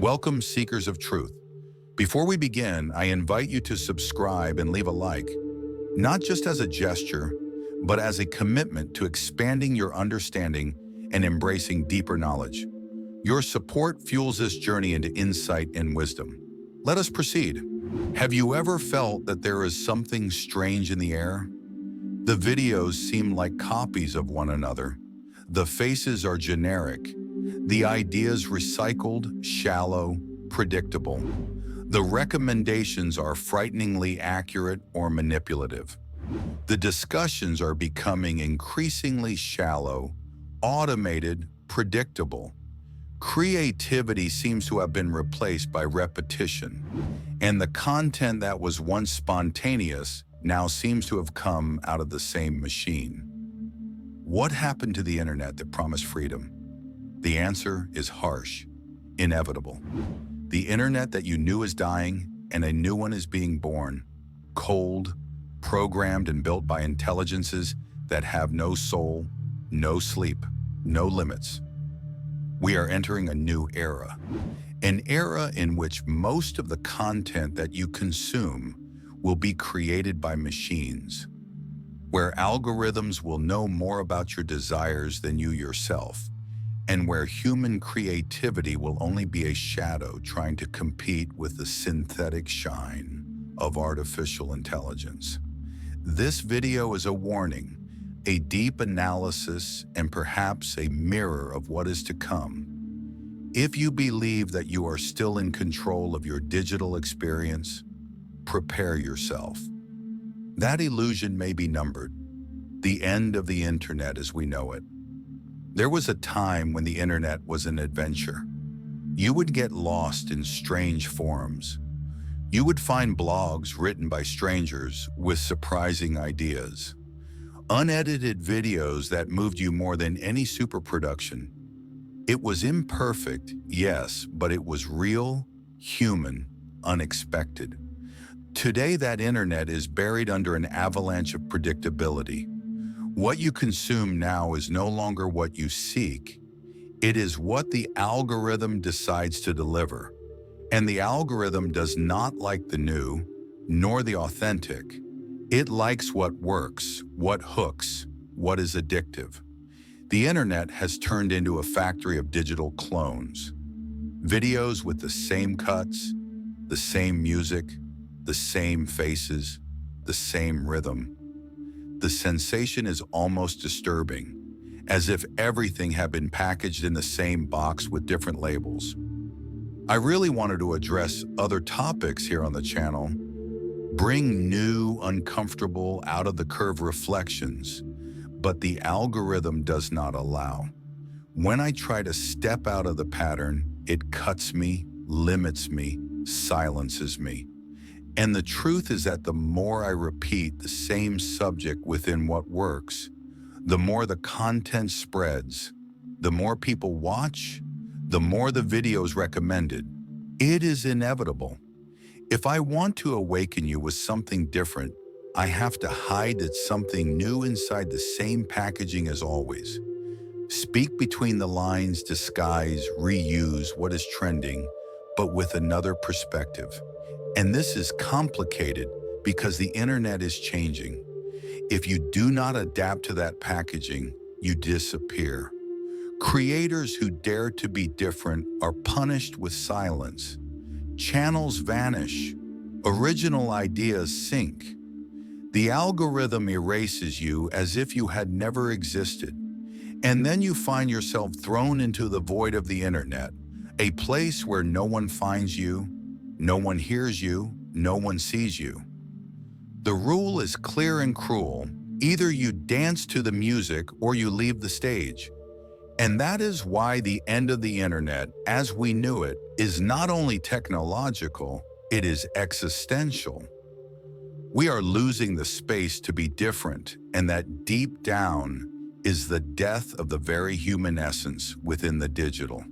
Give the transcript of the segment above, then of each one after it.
Welcome, seekers of truth. Before we begin, I invite you to subscribe and leave a like, not just as a gesture, but as a commitment to expanding your understanding and embracing deeper knowledge. Your support fuels this journey into insight and wisdom. Let us proceed. Have you ever felt that there is something strange in the air? The videos seem like copies of one another. The faces are generic. The ideas recycled, shallow, predictable. The recommendations are frighteningly accurate or manipulative. The discussions are becoming increasingly shallow, automated, predictable. Creativity seems to have been replaced by repetition, and the content that was once spontaneous now seems to have come out of the same machine. What happened to the internet that promised freedom? The answer is harsh, inevitable. The internet that you knew is dying, and a new one is being born, cold, programmed and built by intelligences that have no soul, no sleep, no limits. We are entering a new era, an era in which most of the content that you consume will be created by machines, where algorithms will know more about your desires than you yourself, and where human creativity will only be a shadow trying to compete with the synthetic shine of artificial intelligence. This video is a warning, a deep analysis, and perhaps a mirror of what is to come. If you believe that you are still in control of your digital experience, prepare yourself. That illusion may be numbered, the end of the internet as we know it. There was a time when the internet was an adventure. You would get lost in strange forums. You would find blogs written by strangers with surprising ideas. Unedited videos that moved you more than any superproduction. It was imperfect, yes, but it was real, human, unexpected. Today, that internet is buried under an avalanche of predictability. What you consume now is no longer what you seek. It is what the algorithm decides to deliver. And the algorithm does not like the new, nor the authentic. It likes what works, what hooks, what is addictive. The internet has turned into a factory of digital clones. Videos with the same cuts, the same music, the same faces, the same rhythm. The sensation is almost disturbing, as if everything had been packaged in the same box with different labels. I really wanted to address other topics here on the channel, bring new, uncomfortable, out-of-the-curve reflections, but the algorithm does not allow. When I try to step out of the pattern, it cuts me, limits me, silences me. And the truth is that the more I repeat the same subject within what works, the more the content spreads, the more people watch, the more the videos recommended. It is inevitable. If I want to awaken you with something different, I have to hide it's something new inside the same packaging as always. Speak between the lines, disguise, reuse what is trending, but with another perspective. And this is complicated because the internet is changing. If you do not adapt to that packaging, you disappear. Creators who dare to be different are punished with silence. Channels vanish. Original ideas sink. The algorithm erases you as if you had never existed. And then you find yourself thrown into the void of the internet, a place where no one finds you, no one hears you, no one sees you. The rule is clear and cruel. Either you dance to the music or you leave the stage. And that is why the end of the internet, as we knew it, is not only technological, it is existential. We are losing the space to be different, and that deep down is the death of the very human essence within the digital.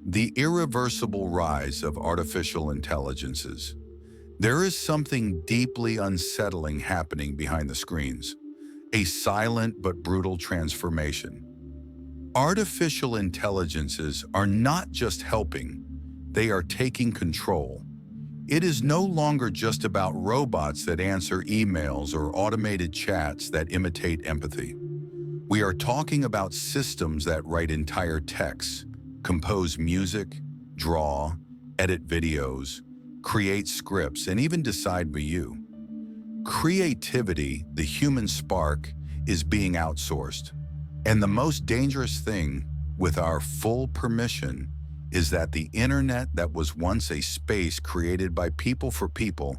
The irreversible rise of artificial intelligences. There is something deeply unsettling happening behind the screens, a silent but brutal transformation. Artificial intelligences are not just helping, They are taking control. It is no longer just about robots that answer emails or automated chats that imitate empathy. We are talking about systems that write entire texts, compose music, draw, edit videos, create scripts, and even decide for you. Creativity, the human spark, is being outsourced. And the most dangerous thing, with our full permission, is that the internet that was once a space created by people for people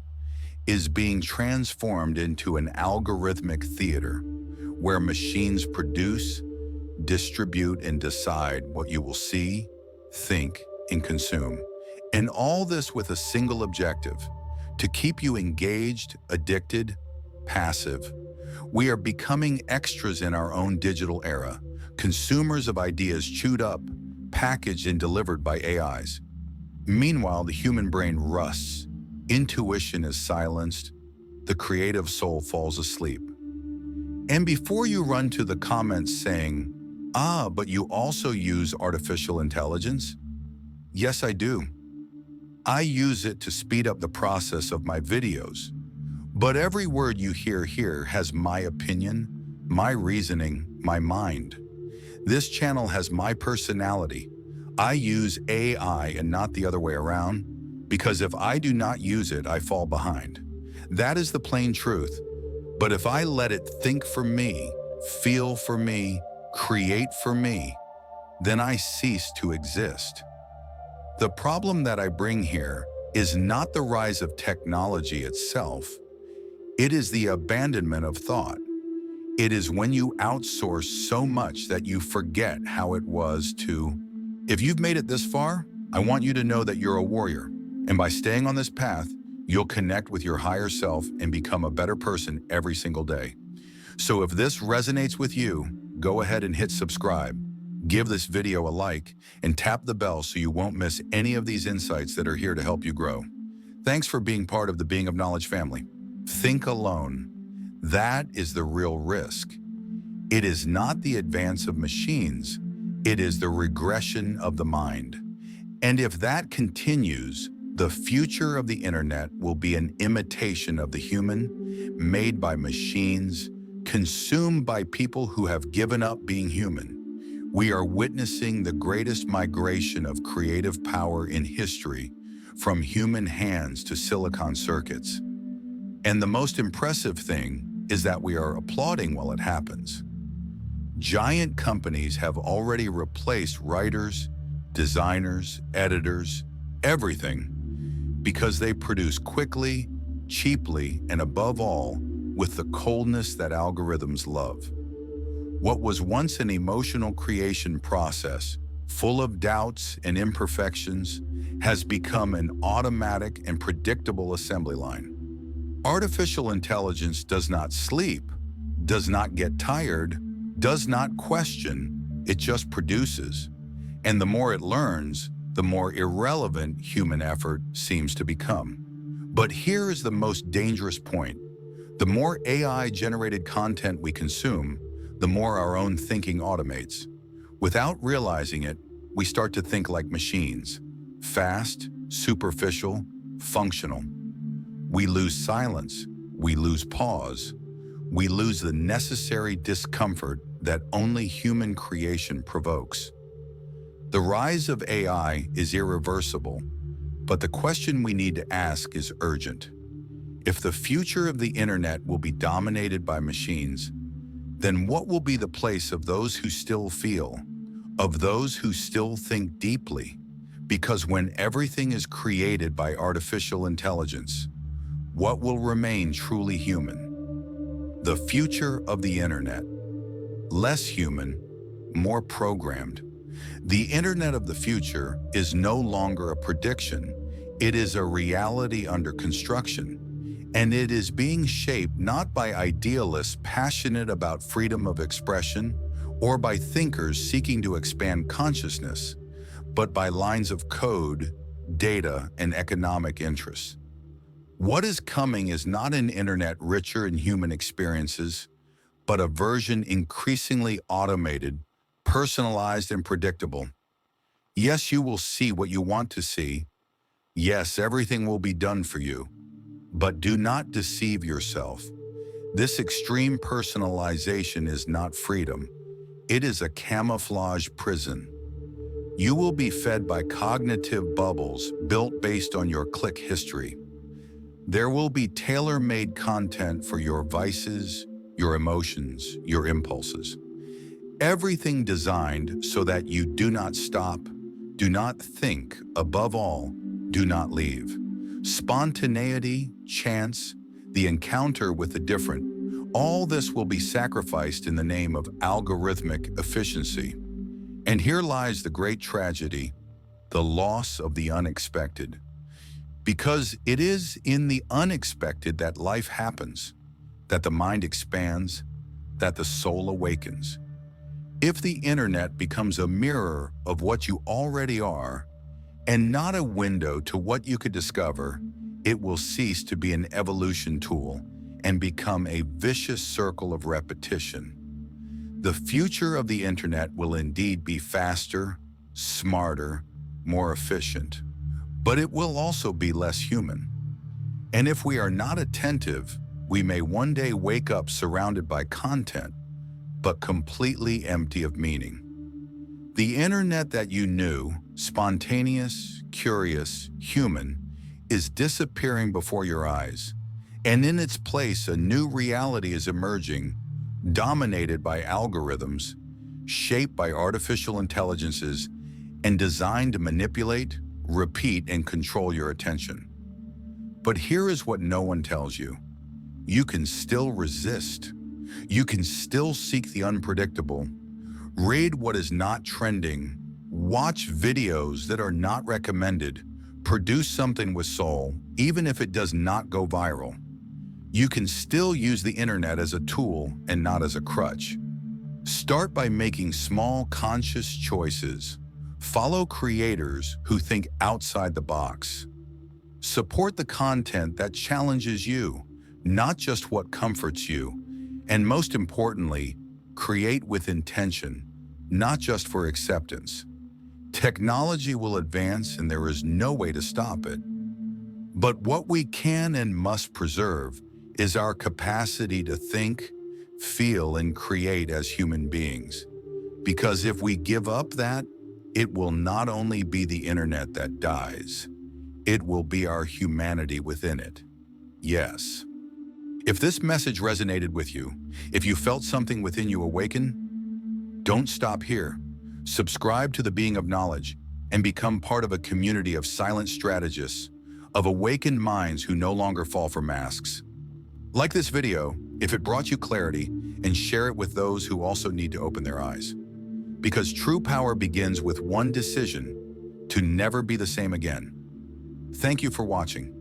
is being transformed into an algorithmic theater where machines produce, distribute, and decide what you will see, think, and consume. And all this with a single objective: to keep you engaged, addicted, passive. We are becoming extras in our own digital era, consumers of ideas chewed up, packaged and delivered by AIs. Meanwhile, the human brain rusts, intuition is silenced, the creative soul falls asleep. And before you run to the comments saying, but you also use artificial intelligence? Yes, I do. I use it to speed up the process of my videos. But every word you hear here has my opinion, my reasoning, my mind. This channel has my personality. I use AI and not the other way around, because if I do not use it, I fall behind. That is the plain truth. But if I let it think for me, feel for me, create for me, then I cease to exist. The problem that I bring here is not the rise of technology itself. It is the abandonment of thought. It is when you outsource so much that you forget how it was to. If you've made it this far, I want you to know that you're a warrior. And by staying on this path, you'll connect with your higher self and become a better person every single day. So if this resonates with you, go ahead and hit subscribe. Give this video a like and tap the bell so you won't miss any of these insights that are here to help you grow. Thanks for being part of the Being of Knowledge family. Think alone. That is the real risk. It is not the advance of machines. It is the regression of the mind. And if that continues, the future of the internet will be an imitation of the human, made by machines, consumed by people who have given up being human. We are witnessing the greatest migration of creative power in history, from human hands to silicon circuits. And the most impressive thing is that we are applauding while it happens. Giant companies have already replaced writers, designers, editors, everything, because they produce quickly, cheaply, and above all, with the coldness that algorithms love. What was once an emotional creation process, full of doubts and imperfections, has become an automatic and predictable assembly line. Artificial intelligence does not sleep, does not get tired, does not question, it just produces. And the more it learns, the more irrelevant human effort seems to become. But here is the most dangerous point. The more AI-generated content we consume, the more our own thinking automates. Without realizing it, we start to think like machines, fast, superficial, functional. We lose silence, we lose pause, we lose the necessary discomfort that only human creation provokes. The rise of AI is irreversible, but the question we need to ask is urgent. If the future of the internet will be dominated by machines, then what will be the place of those who still feel, of those who still think deeply? Because when everything is created by artificial intelligence, what will remain truly human? The future of the internet. Less human, more programmed. The internet of the future is no longer a prediction. It is a reality under construction. And it is being shaped not by idealists passionate about freedom of expression or by thinkers seeking to expand consciousness, but by lines of code, data, and economic interests. What is coming is not an internet richer in human experiences, but a version increasingly automated, personalized, and predictable. Yes, you will see what you want to see, Yes, everything will be done for you, but do not deceive yourself. This extreme personalization is not freedom. It is a camouflage prison. You will be fed by cognitive bubbles built based on your click history. There will be tailor-made content for your vices, your emotions, your impulses. Everything designed so that you do not stop, do not think, above all, do not leave. Spontaneity, chance, the encounter with the different, all this will be sacrificed in the name of algorithmic efficiency. And here lies the great tragedy, the loss of the unexpected. Because it is in the unexpected that life happens, that the mind expands, that the soul awakens. If the internet becomes a mirror of what you already are, and not a window to what you could discover, it will cease to be an evolution tool and become a vicious circle of repetition. The future of the internet will indeed be faster, smarter, more efficient, but it will also be less human. And if we are not attentive, we may one day wake up surrounded by content, but completely empty of meaning. The internet that you knew, spontaneous, curious, human, is disappearing before your eyes, and in its place a new reality is emerging, dominated by algorithms, shaped by artificial intelligences, and designed to manipulate, repeat, and control your attention. But here is what no one tells you. You can still resist. You can still seek the unpredictable. Read what is not trending. Watch videos that are not recommended. Produce something with soul, even if it does not go viral. You can still use the internet as a tool and not as a crutch. Start by making small, conscious choices. Follow creators who think outside the box. Support the content that challenges you, not just what comforts you. And most importantly, create with intention, not just for acceptance. Technology will advance and there is no way to stop it. But what we can and must preserve is our capacity to think, feel, and create as human beings. Because if we give up that, it will not only be the internet that dies, it will be our humanity within it. Yes. If this message resonated with you, if you felt something within you awaken, don't stop here. Subscribe to the Being of Knowledge and become part of a community of silent strategists, of awakened minds who no longer fall for masks. Like this video if it brought you clarity, and share it with those who also need to open their eyes. Because true power begins with one decision: to never be the same again. Thank you for watching.